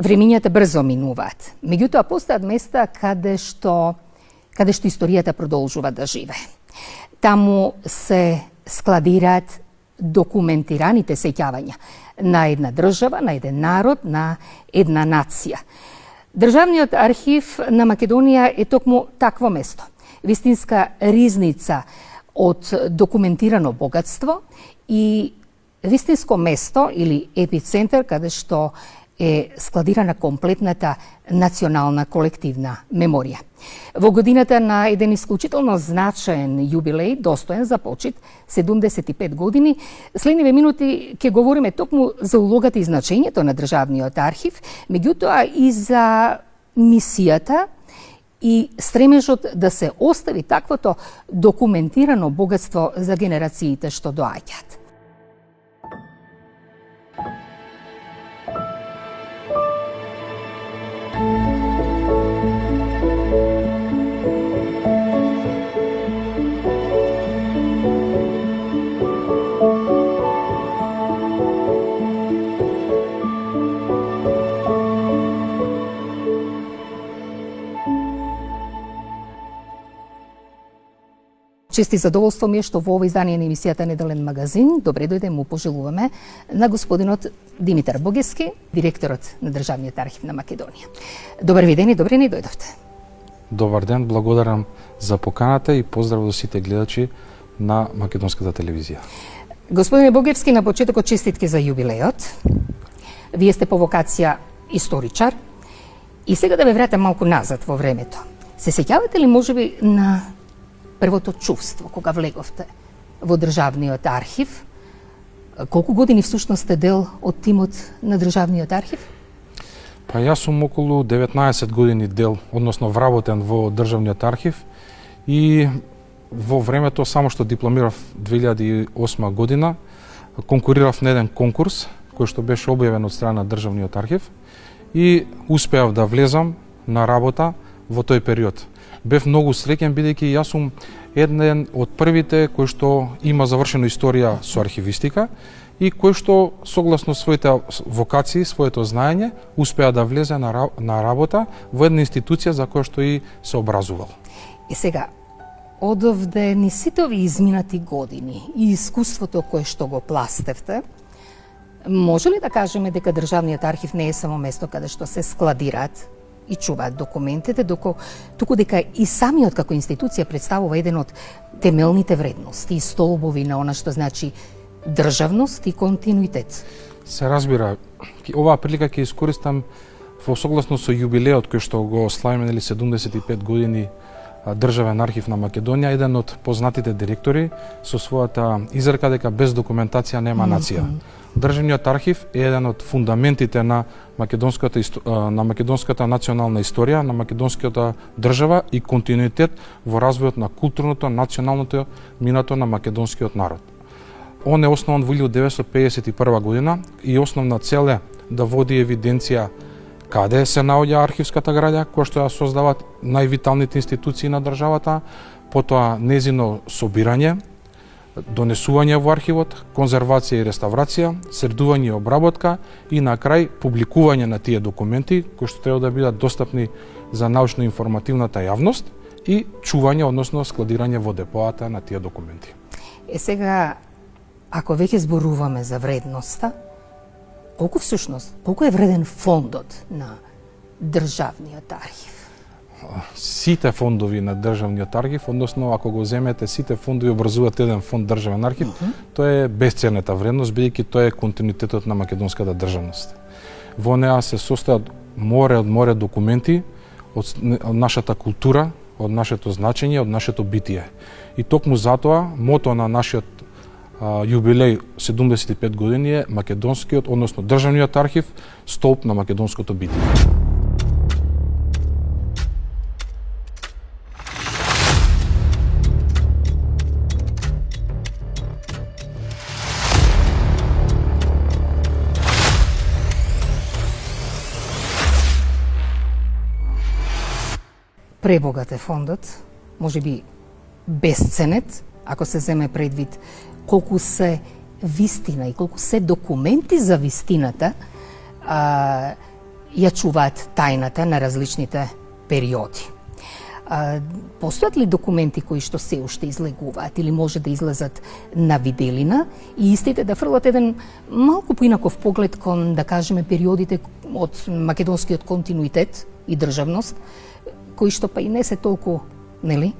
Времињата брзо минуваат, меѓутоа постојат места каде што историјата продолжува да живе. Таму се складираат документираните сеќавања на една држава, на еден народ, на една нација. Државниот архив на Македонија е токму такво место. Вистинска ризница од документирано богатство и вистинско место или епицентар каде што е складирана комплетната национална колективна меморија. Во годината на еден исклучително значаен јубилеј, достоен за почит, 75 години, следниве минути ќе говориме токму за улогата и значењето на државниот архив, меѓутоа и за мисијата и стремежот да се остави таквото документирано богатство за генерациите што доаѓаат. Чест и задоволство ми е што во ова издание на емисијата Неделен магазин добре дојде му пожелуваме на господинот Димитар Богевски, директорот на Државниот архив на Македонија. Добар ви ден и добре ни дојдовте. Добар ден, благодарам за поканата и поздрав до сите гледачи на македонската телевизија. Господине Богевски, на почетокот честитки за јубилеот. Вие сте по вокација историчар и сега да ве вратам малку назад во времето. Се сеќавате ли можеби на првото чувство кога влеговте во Државниот архив? Колку години всушност сте дел од тимот на Државниот архив? Па јас сум околу 19 години дел, односно вработен во Државниот архив и во времето само што дипломирав 2008 година, конкурирав на еден конкурс кој што беше објавен од страна на Државниот архив и успеав да влезам на работа во тој период. Бев многу среќен бидејќи јас сум еден од првите кој што има завршена историја со архивистика и кој што согласно своите вокации, своето знаење, успеа да влезе на работа во една институција за која што и се образувал. И сега, одовде ни сите овие изминати години и искуството кое што го пластевте, може ли да кажеме дека Државниот архив не е само место каде што се складираат и чуваат документите, туку дека и самиот како институција представува еден од темелните вредности и столбови на она што значи државност и континуитет? Се разбира. Оваа прилика ќе искористам во согласно со јубилеот кој што го славиме 75 години Државен архив на Македонија, еден од познатите директори со својата изрека дека без документација нема нација. Државниот архив е еден од фундаментите на македонската национална историја, на македонската држава и континуитет во развојот на културното, националното минато на македонскиот народ. Он е основан во 1951 година и основна цел е да води евиденција каде се наоѓа архивската граѓа, која што ја создават највиталните институции на државата, потоа незино собирање, донесување во архивот, конзервација и реставрација, средување и обработка и на крај публикување на тие документи кои што треба да бидат достапни за научно-информативната јавност и чување, односно складирање во депоата на тие документи. Сега, ако веќе зборуваме за вредноста, колку е вреден фондот на Државниот архив? Сите фондови на Државниот архив, односно ако го земете сите фондови образуваат еден фонд Државен архив, тоа е бесценета вредност, бидејќи тоа е континуитетот на македонската државност. Во неа се состојат море документи од нашата култура, од нашето значење, од нашето битие. И токму затоа мото на нашиот јубилеј 75 години е македонскиот, односно Државниот архив, столб на македонското битие. Пребогат е фондот, можеби бесценет, ако се земе предвид колку се вистина и колку се документи за вистината ја чуваат тајната на различните периоди. Постојат ли документи кои што се уште излегуваат или може да излезат на виделина и истите да фрлат еден малку поинаков поглед кон, да кажеме, периодите од македонскиот континуитет и државност, кои што па и не се толку, нели,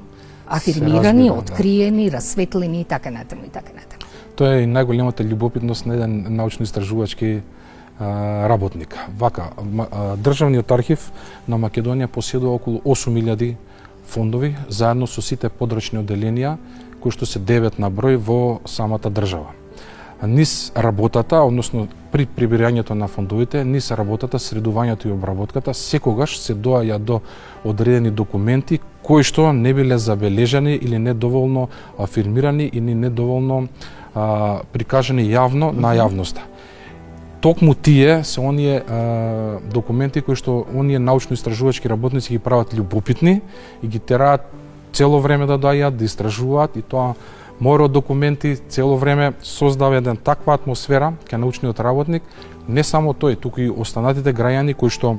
афирмирани, откриени, расветлени и така натаму и така натаму. Тоа е и најголемата љубопитност на еден научно-истражувачки работник. Вака, Државниот архив на Македонија поседува околу 8000 фондови, заедно со сите подрачни одделенија, кои што се 9 на број во самата држава. Низ работата, односно при прибирањето на фондовите, низ работата, средувањето и обработката, секогаш се доаѓа до одредени документи кои што не биле забележани или недоволно афирмирани или недоволно прикажани јавно на јавноста. Токму тие се оние документи кои што оние научно-истражувачки работници ги прават љубопитни и ги тераат цело време да доаѓаат, да истражуваат, и тоа море од документи цело време создава еден таква атмосфера кај научниот работник, не само тој, туку и останатите граѓани кои што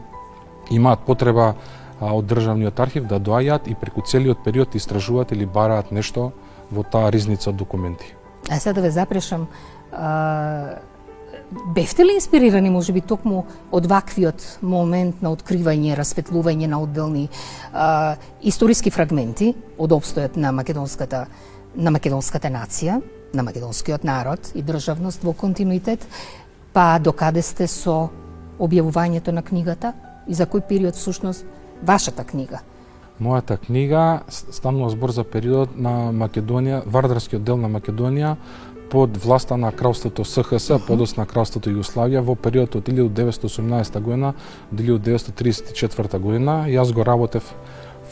имаат потреба од Државниот архив да доаѓаат и преку целиот период истражуваат или бараат нешто во таа ризница од документи. А сега да ве запрешам, бевте ли инспирирани можеби токму од ваквиот момент на откривање, расветлување на одделни историски фрагменти од обстојот на македонската нација, на македонскиот народ и државност во континуитет, па докаде сте со објавувањето на книгата и за кој период всушност вашата книга? Мојата книга станува збор за периодот на Македонија, вардарскиот дел на Македонија под власта на кралството СХС, подоцна кралството Југославија во периодот од 1918 година до 1934 година. Јас го работев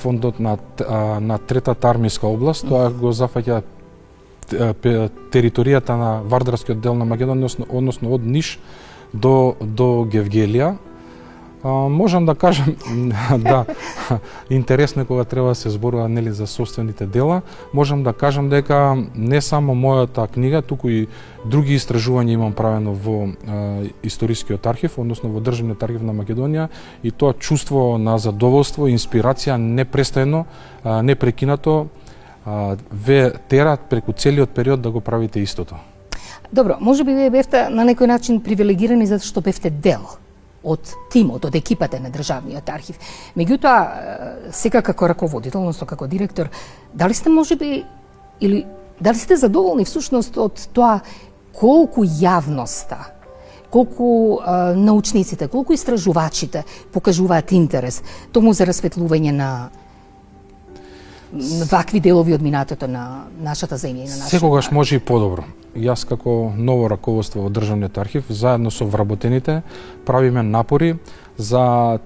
фондот на Третата армиска област, тоа го зафаќа територијата на вардарскиот дел на Македонија, односно од Ниш до Гевгелија. Можам да кажам, да, интересно е кога треба да се зборува, нели, за собствените дела. Можам да кажам дека не само мојата книга, туку и други истражувања имам правено во Историскиот архив, односно во Државниот архив на Македонија, и тоа чувство на задоволство и инспирација непрестајно, непрекинато ве терат преку целиот период да го правите истото. Добро, можеби вие бевте на некој начин привилегирани затоа што бевте дел од тимот, од екипата на Државниот архив. Меѓутоа, сега како раководител, односно како директор, дали сте можеби или дали сте задоволни всушност од тоа колку јавноста, колку научниците, колку истражувачите покажуваат интерес тому за расветлување на вакви делови од минатото на нашата земја и на нашата. Секогаш може и подобро. Јас како ново раководство во Државниот архив, заедно со вработените, правиме напори за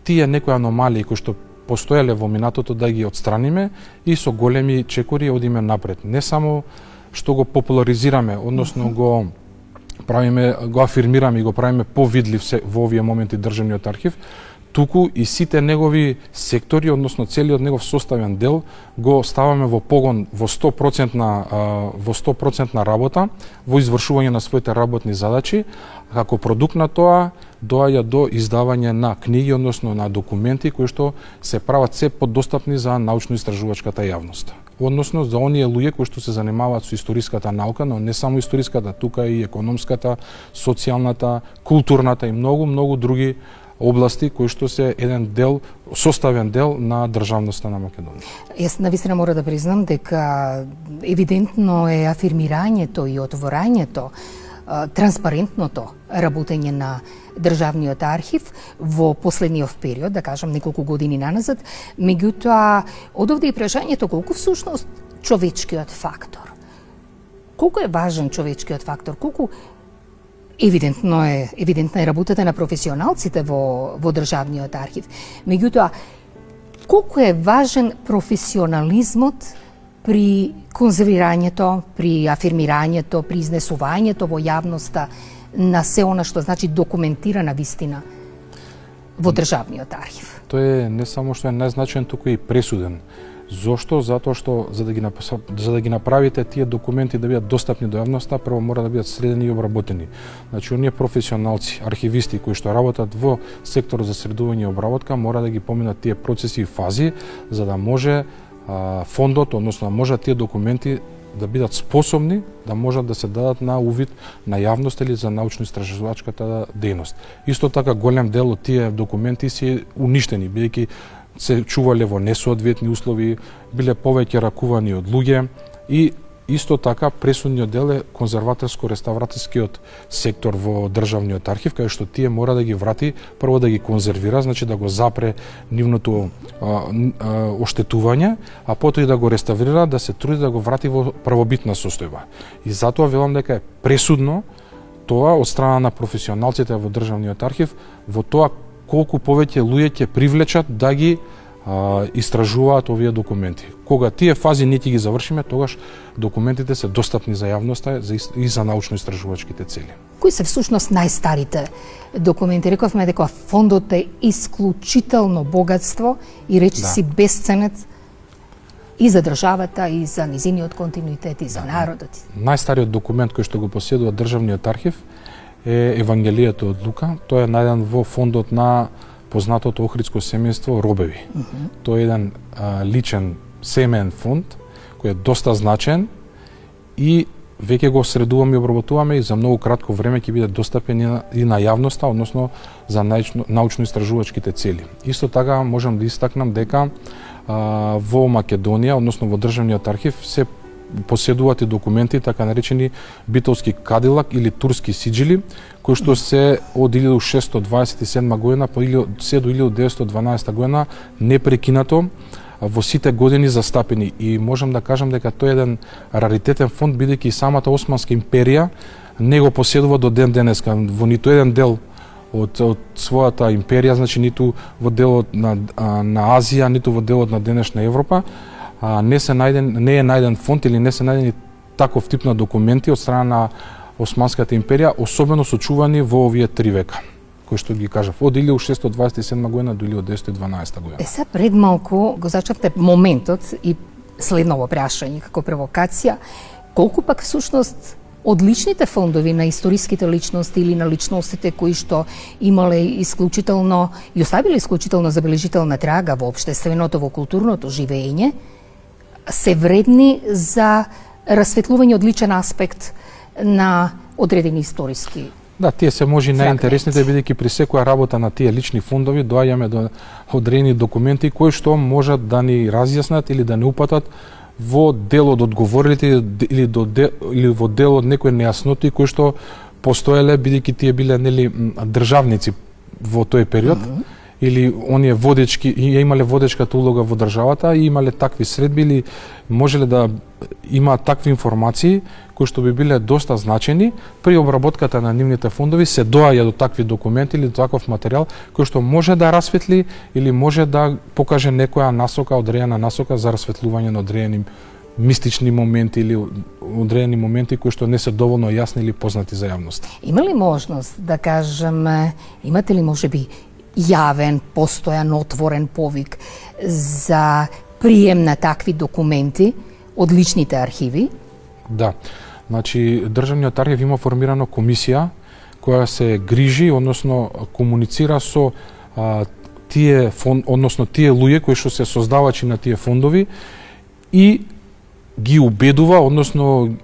тие некои аномалии кои што постоеле во минатото да ги отстраниме и со големи чекори одиме напред. Не само што го популаризираме, односно го правиме, го афирмираме и го правиме повидлив во овие моменти Државниот архив, туку и сите негови сектори, односно целиот негов составен дел, го ставаме во погон во 100% работа, во извршување на своите работни задачи. Како продукт на тоа доаѓа до издавање на книги, односно на документи кои што се прават се подостапни за научно-истражувачката јавност. Односно за оние луѓе кои што се занимаваат со историската наука, но не само историската, тука и економската, социјалната, културната и многу други области кои што се еден дел, составен дел на државноста на Македонија. Јас навистина мора да признам дека евидентно е афирмирањето и отворањето, транспарентното работење на Државниот архив во последниот период, да кажам неколку години наназад, меѓутоа од овде и прашањето колку всушност човечкиот фактор. Колку е важен човечкиот фактор, колку евидентна е работата на професионалците во Државниот архив. Меѓутоа, колку е важен професионализмот при конзервирањето, при афирмирањето, при изнесувањето во јавноста на се она што значи документирана вистина во Државниот архив. Тој е не само што е најзначаен, туку и пресуден. Зошто? Затоа што за да ги направите тие документи да бидат достапни до јавноста, прво мора да бидат следени и обработени. Значи, оние професионалци, архивисти кои што работат во секторот за средување и обработка, мора да ги поминат тие процеси и фази, за да може фондот, односно да можат тие документи да бидат способни да можат да се дадат на увид на јавност или за научно-истражувачката дејност. Исто така голем дел од тие документи се уништени, бидејќи се чувале во несоодветни услови, биле повеќе ракувани од луѓе и исто така пресудниот дел е конзерваторско-реставраторскиот сектор во државниот архив, кај што тие мора да ги врати, прво да ги конзервира, значи да го запре нивното оштетување, а потоа и да го реставрира, да се труди да го врати во првобитна состојба. И затоа велам дека е пресудно тоа од страна на професионалците во државниот архив, во тоа колку повеќе луѓе ќе привлечат да ги истражуваат овие документи. Кога тие фази не ќе ги завршиме, тогаш документите се достапни за јавноста и за научно-истражувачките цели. Кои се всушност најстарите документи? Рековме дека фондот е исклучително богатство и речиси бесценет и за државата, и за низиниот континуитет, и за народот. Најстариот документ кој што го поседува државниот архив е Евангелието од Лука. Тој е најден во фондот на познатото охридско семејство Робеви. Тој е еден личен семеен фонд кој е доста значен и веќе го средуваме и обработуваме и за многу кратко време ќе биде достапен и на јавноста, односно за научно-истражувачките цели. Исто така можам да истакнам дека во Македонија, односно во државниот архив се поседуваат и документи така наречени битолски кадилак или турски сиџили, кои што се од 1627 година се до 1912 година непрекинато во сите години застапени. И можам да кажам дека тој е еден раритетен фонд, бидејќи самата Османска империја не го поседува до ден денеска во ниту еден дел од својата империја, значи ниту во делот на Азија, ниту во делот на денешна Европа. Не е најден фонд или не се најдени таков тип на документи од страна на Османската империја, особено сочувани во овие 3 века, кои што ги кажав, од 1627 година до 1912 година. Сега пред малку го зачепте моментот и следново прашање како провокација, колку пак всушност одличните фондови на историските личности или на личностите кои што имале исклучително и оставиле исклучително забележителна трага во општественото, во културното живење, се вредни за расветлување од личен аспект на одредени историски. Да, тие се може најинтересните, бидејќи при секоја работа на тие лични фондови доаѓаме до одредени документи кои што можат да ни разјаснат или да ни упатат во дел од одговорите или во дел од некои нејасноти кои што постоеле, бидејќи тие биле нели државници во тој период, или оние водечки и имале водечката улога во државата и имале такви средби или можеле да имаат такви информации кои што би биле доста значени при обработката на нивните фондови, се доаѓа до такви документи или до таков материјал кој што може да расветли или може да покаже некоја насока, одредена насока за расветлување на одредени мистични моменти или одредени моменти кои што не се доволно јасни или познати за јавноста. Има ли можност да кажеме, имате ли можеби јавен, постојан, отворен повик за прием на такви документи од личните архиви? Да. Значи, Државниот архив има формирана комисија која се грижи, односно комуницира со тие луѓе кои што се создавачи на тие фондови и ги убедува, односно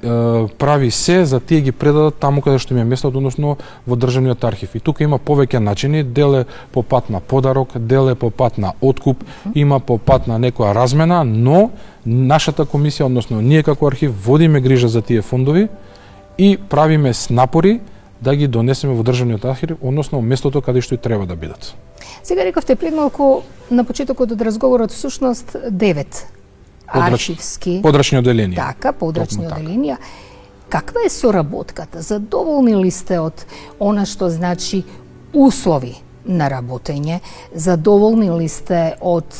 прави се за тие ги предадат таму каде што им е местото, односно во Државниот архив. И тука има повеќе начини, дел е по пат на подарок, дел е по пат на откуп, има по пат на некоја размена, но нашата комисија, односно ние како архив водиме грижа за тие фондови и правиме напори да ги донесеме во Државниот архив, односно местото каде што и треба да бидат. Сега рековте пред малку на почетокот од разговорот всушност 9 архивски подрачни оделенија. Така, подрачни оделенија. Каква е соработката? Задоволни ли сте од она што значи услови на работење? Задоволни ли сте од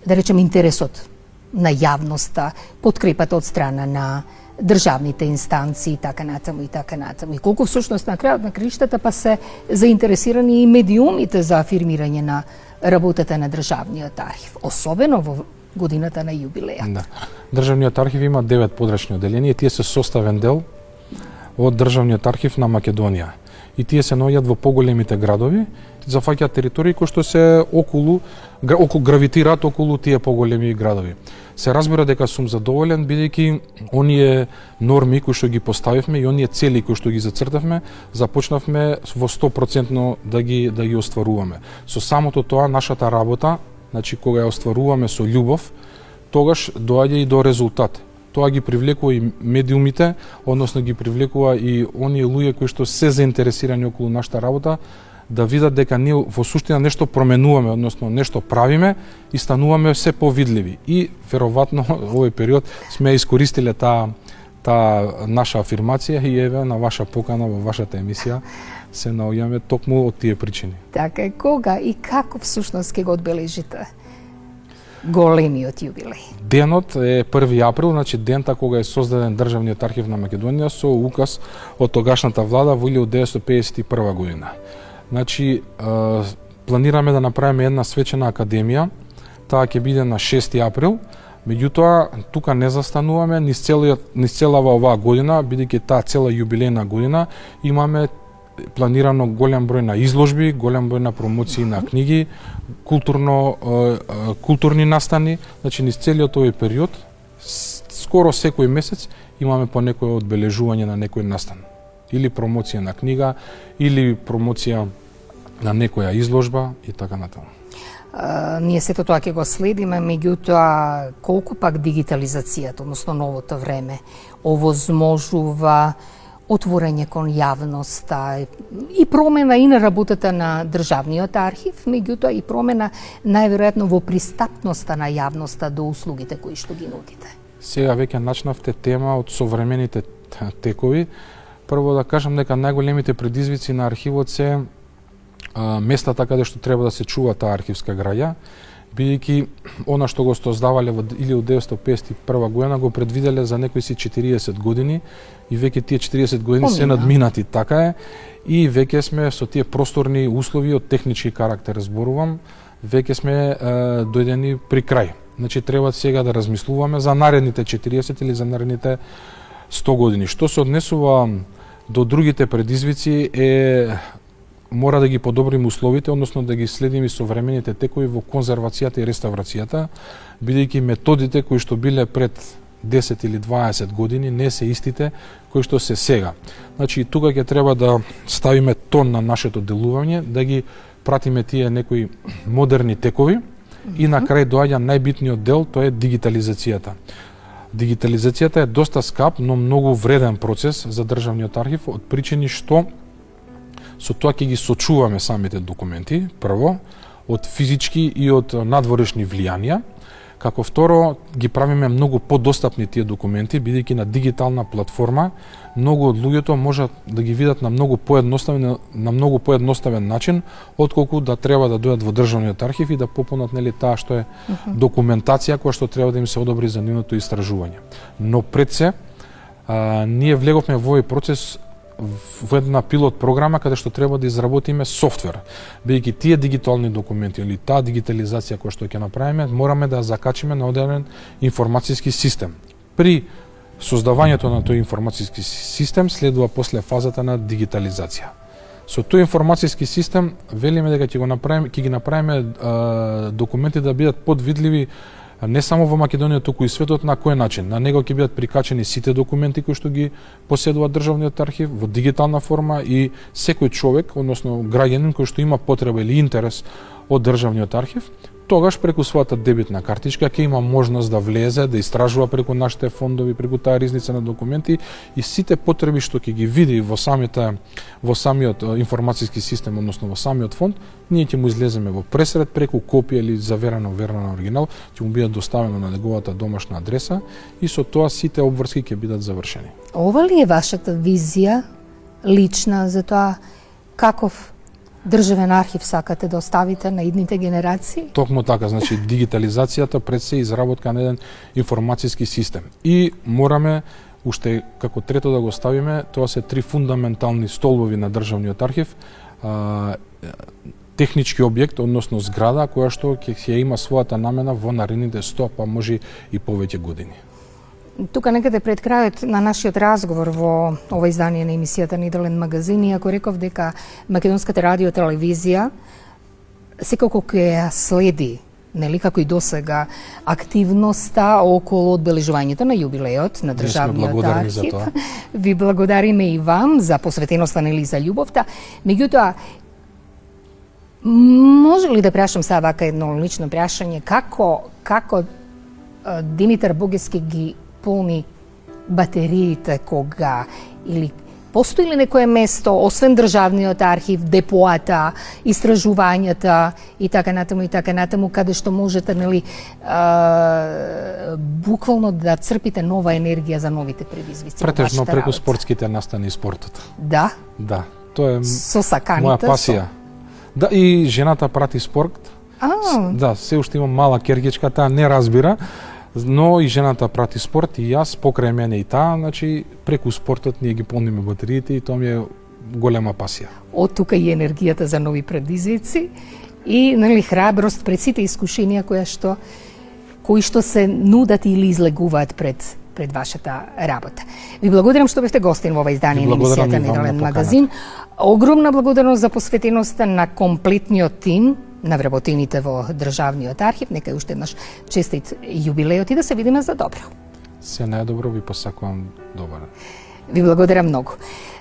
да речем интересот на јавноста, подкрепата од страна на државните инстанции и така натаму и така натаму? И колку всушност на крајот на краиштата па се заинтересирани и медиумите за афирмирање на работата на Државниот архив, особено во годината на јубилејот? Да. Државниот архив има 9 подрачни оделенија и тие се составен дел од Државниот архив на Македонија. И тие се наоѓаат во поголемите градови, зафаќаат територии кои што се околу гравитираат околу тие поголеми градови. Се разбира дека сум задоволен бидејќи оние норми кои што ги поставивме и оние цели кои што ги зацртавме, започнавме во 100% да ги остваруваме. Со самото тоа нашата работа, значи кога ја остваруваме со љубов, тогаш доаѓа и до резултат. Тоа ги привлекува и медиумите, односно ги привлекува и оние луѓе кои што се заинтересирани околу нашата работа, да видат дека ние во суштина нешто променуваме, односно нешто правиме и стануваме се повидливи. И веројатно овој период сме искористиле таа наша афирмација и еве на ваша покана во вашата емисија се наоѓаме токму од тие причини. Така е, кога и како всушност ќе го одбележите големиот јубилеј? Денот е 1 април, значи дента кога е создаден Државниот архив на Македонија со указ од тогашната влада во 1951 година. Значи, планираме да направиме една свечена академија, таа ќе биде на 6 април, меѓутоа тука не застануваме низ целава оваа година, бидејќи таа цела јубилејна година имаме планирано голем број на изложби, голем број на промоции на книги, културни настани, значи низ целиот овој период, скоро секој месец имаме по некој одбележување на некој настан. Или промоција на книга, или промоција на некоја изложба и така натаму. Ние сето тоа ќе го следиме, меѓутоа колку пак дигитализацијата, односно новото време, овозможува отворање кон јавноста и промена и на работата на Државниот архив, меѓутоа и промена најверојатно во пристапноста на јавноста до услугите кои што ги нудите. Сега веќе начнавте тема од современите текови. Прво да кажам дека најголемите предизвици на архивот се местата каде што треба да се чува таа архивска граѓа, бидејќи она што го создавале во 1951 година го предвиделе за некои си 40 години и веќе тие 40 години се надминати, така е, и веќе сме со тие просторни услови од технички карактер зборувам, веќе сме дојдени при крај. Значи треба сега да размислуваме за наредните 40 или за наредните 100 години. Што се однесува до другите предизвици мора да ги подобриме условите, односно да ги следиме современите текови во конзервацијата и реставрацијата, бидејќи методите кои што биле пред 10 или 20 години не се истите кои што се сега. Значи тука ќе треба да ставиме тон на нашето делување, да ги пратиме тие некои модерни текови и на крај доаѓа најбитниот дел, тоа е дигитализацијата. Дигитализацијата е доста скап, но многу вреден процес за Државниот архив од причини што со тоа ќе ги сочуваме самите документи, прво, од физички и од надворешни влијанија. Како второ, ги правиме многу подостапни тие документи, бидејќи на дигитална платформа многу од луѓето можат да ги видат на многу поедноставен начин, отколку да треба да дојдат во Државниот архив и да пополнат таа што е документација која што треба да им се одобри за нивното истражување. Но пред се, ние влеговме во овој процес во една пилот програма каде што треба да изработиме софтвер, бидејќи тие дигитални документи или таа дигитализација која што ќе направиме, мораме да закачиме на одреден информацијски систем. При создавањето на тој информацијски систем следува после фазата на дигитализација. Со тој информацијски систем велиме дека ќе ги направиме документи да бидат подвидливи не само во Македонија, туку и светот. На кој начин? На него ќе бидат прикачени сите документи кои што ги поседува Државниот архив во дигитална форма и секој човек, односно граѓанин кој што има потреба или интерес од Државниот архив, тогаш преку својата дебитна картичка ќе има можност да влезе, да истражува преку нашите фондови, преку таа ризница на документи и сите потреби што ќе ги види во самиот информацијски систем, односно во самиот фонд, ние ќе му излеземе во пресред преку копија или заверено верно на оригинал, ќе му биде доставено на неговата домашна адреса и со тоа сите обврски ќе бидат завршени. Ова ли е вашата визија лична за тоа каков Државен архив сакате да оставите на идните генерации? Токму така, значи дигитализацијата пред се изработка на еден информацијски систем. И мораме уште како трето да го ставиме, тоа се 3 фундаментални столбови на Државниот архив. технички објект, односно зграда која што ќе има својата намена во наредните 100, па може и повеќе години. Тука некаде пред крајот на нашиот разговор во ова издание на емисијата Неделен магазин, иако реков дека Македонската радио телевизија секако ќе ја следи, нели, како и досега, активноста околу одбележувањето на јубилеот на државниот архив. Ви благодариме и вам за посветеноста, нели, за љубовта. Меѓутоа, може ли да прашам сега вака едно лично прашање, како Димитар Бугевски ги полни батериите кога, или постои ли некое место, освен државниот архив, депоата, истражувањата и така натаму, каде што можете, нели, буквално да црпите нова енергија за новите предизвици? Претежно преку спортските настани и спортот. Да? Да, тоа е со саканите, моја пасија. Да, и жената прати спорт. Да, се уште имам мала кергичка, таа не разбира, но и жената прати спорт и јас покрај мене и таа, значи преку спортот ние ги полниме батериите и тоа ми е голема пасија. Од тука и енергијата за нови предизвици и, нели, храброст пред сите искушенија кои што се нудат или излегуваат пред вашата работа. Ви благодарам што бевте гостин во ова издание на емисијата Неделен магазин. Огромна благодарност за посветеноста на комплетниот тим на вработените во Државниот архив. Нека и уште еднаш честит јубилеот и да се видиме за добро. Се најдобро, ви посакувам добар. Ви благодарам многу.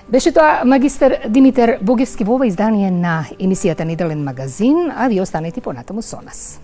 Беше тоа магистар Димитар Бугевски во ова издание на емисијата Неделен магазин, а ви останете понатаму со нас.